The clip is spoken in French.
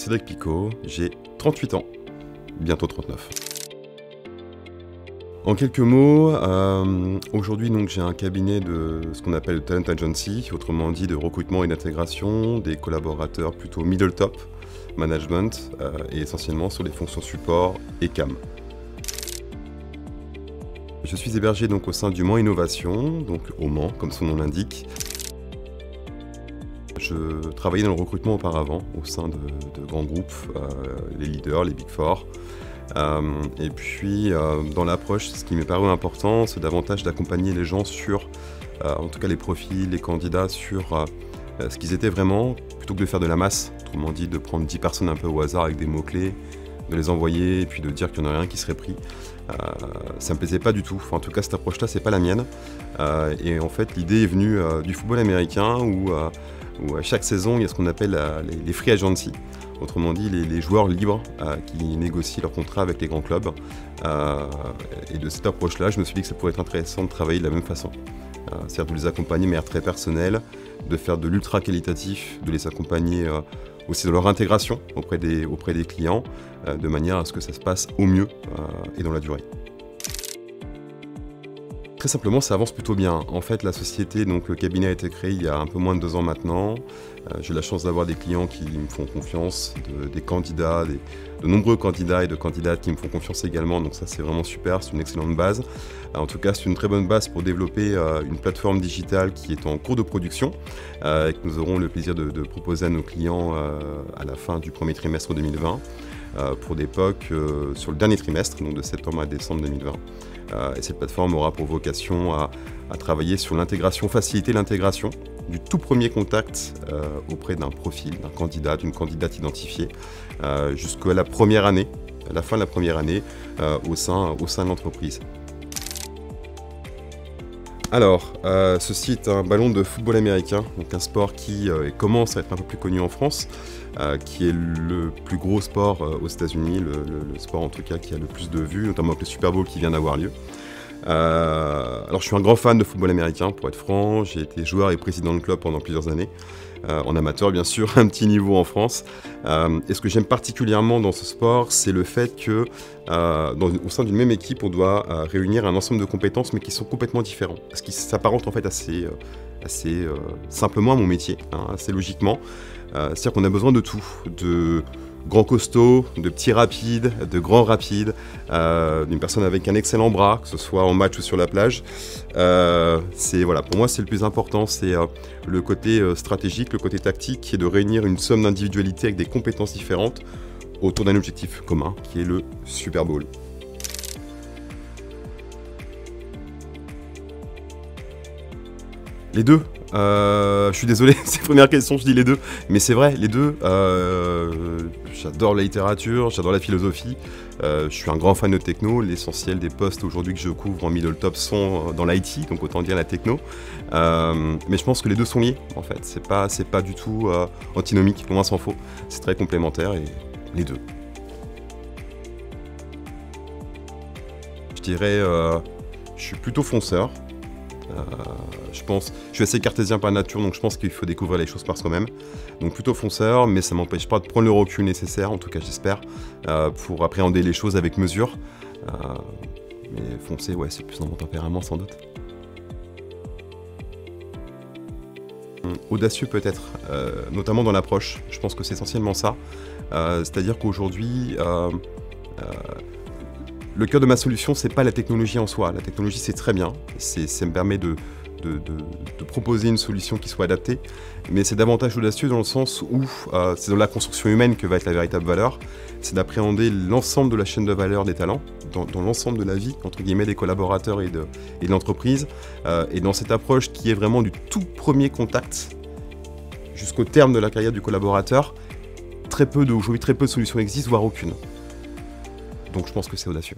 Cédric Picot, j'ai 38 ans, bientôt 39. En quelques mots, aujourd'hui donc j'ai un cabinet de ce qu'on appelle le Talent Agency, autrement dit de recrutement et d'intégration, des collaborateurs plutôt middle top, management et essentiellement sur les fonctions support et CAM. Je suis hébergé donc au sein du Mans Innovation, donc au Mans comme son nom l'indique. Je travaillais dans le recrutement auparavant au sein de grands groupes, les leaders, les Big Four. Et puis dans l'approche, ce qui m'est paru important, c'est davantage d'accompagner les gens sur, en tout cas les profils, les candidats, sur ce qu'ils étaient vraiment, plutôt que de faire de la masse, autrement dit de prendre 10 personnes un peu au hasard avec des mots-clés, de les envoyer et puis de dire qu'il n'y en a rien qui serait pris. Ça me plaisait pas du tout, enfin, en tout cas cette approche-là c'est pas la mienne. Et en fait l'idée est venue du football américain où à chaque saison il y a ce qu'on appelle les free agency. Autrement dit, les joueurs libres qui négocient leur contrat avec les grands clubs. Et de cette approche-là, je me suis dit que ça pourrait être intéressant de travailler de la même façon. C'est-à-dire de les accompagner de manière très personnelle, de faire de l'ultra qualitatif, de les accompagner aussi dans leur intégration auprès des clients, de manière à ce que ça se passe au mieux et dans la durée. Très simplement, ça avance plutôt bien. En fait, la société, donc le cabinet a été créé il y a un peu moins de 2 ans maintenant. J'ai la chance d'avoir des clients qui me font confiance, des candidats, de nombreux candidats et de candidates qui me font confiance également. Donc ça, c'est vraiment super, c'est une excellente base. En tout cas, c'est une très bonne base pour développer une plateforme digitale qui est en cours de production et que nous aurons le plaisir de proposer à nos clients à la fin du premier trimestre 2020. Pour des POC sur le dernier trimestre, donc de septembre à décembre 2020. Et cette plateforme aura pour vocation à travailler sur l'intégration, faciliter l'intégration du tout premier contact auprès d'un profil, d'un candidat, d'une candidate identifiée, jusqu'à la première année, à la fin de la première année, au sein de l'entreprise. Alors, ceci est un ballon de football américain, donc un sport qui commence à être un peu plus connu en France, qui est le plus gros sport aux États-Unis, le sport en tout cas qui a le plus de vues, notamment avec le Super Bowl qui vient d'avoir lieu. Alors je suis un grand fan de football américain, pour être franc, j'ai été joueur et président de club pendant plusieurs années, en amateur bien sûr, un petit niveau en France. Et ce que j'aime particulièrement dans ce sport, c'est le fait que au sein d'une même équipe, on doit réunir un ensemble de compétences mais qui sont complètement différents. Ce qui s'apparente en fait assez simplement à mon métier, assez logiquement. C'est-à-dire qu'on a besoin de tout, de grands costauds, de petits rapides, de grands rapides, d'une personne avec un excellent bras, que ce soit en match ou sur la plage. Voilà, pour moi, c'est le plus important, c'est le côté stratégique, le côté tactique, qui est de réunir une somme d'individualités avec des compétences différentes autour d'un objectif commun, qui est le Super Bowl. Les deux. Je suis désolé, c'est la première question, je dis les deux. Mais c'est vrai, les deux. J'adore la littérature, j'adore la philosophie. Je suis un grand fan de techno. L'essentiel des postes aujourd'hui que je couvre en middle top sont dans l'IT, donc autant dire la techno. Mais je pense que les deux sont liés, en fait. C'est pas du tout antinomique, loin s'en faut. C'est très complémentaire et les deux. Je dirais, je suis plutôt fonceur. Je suis assez cartésien par nature, donc je pense qu'il faut découvrir les choses par soi-même. Donc plutôt fonceur, mais ça ne m'empêche pas de prendre le recul nécessaire, en tout cas j'espère, pour appréhender les choses avec mesure. Mais foncer, ouais, c'est plus dans mon tempérament sans doute. Audacieux peut-être, notamment dans l'approche. Je pense que c'est essentiellement ça. C'est-à-dire qu'aujourd'hui, le cœur de ma solution, c'est pas la technologie en soi. La technologie, c'est très bien. Ça me permet de proposer une solution qui soit adaptée. Mais c'est davantage audacieux dans le sens où c'est dans la construction humaine que va être la véritable valeur. C'est d'appréhender l'ensemble de la chaîne de valeur des talents, dans l'ensemble de la vie, entre guillemets, des collaborateurs et de l'entreprise. Et dans cette approche qui est vraiment du tout premier contact jusqu'au terme de la carrière du collaborateur, aujourd'hui, très peu de solutions existent, voire aucune. Donc je pense que c'est audacieux.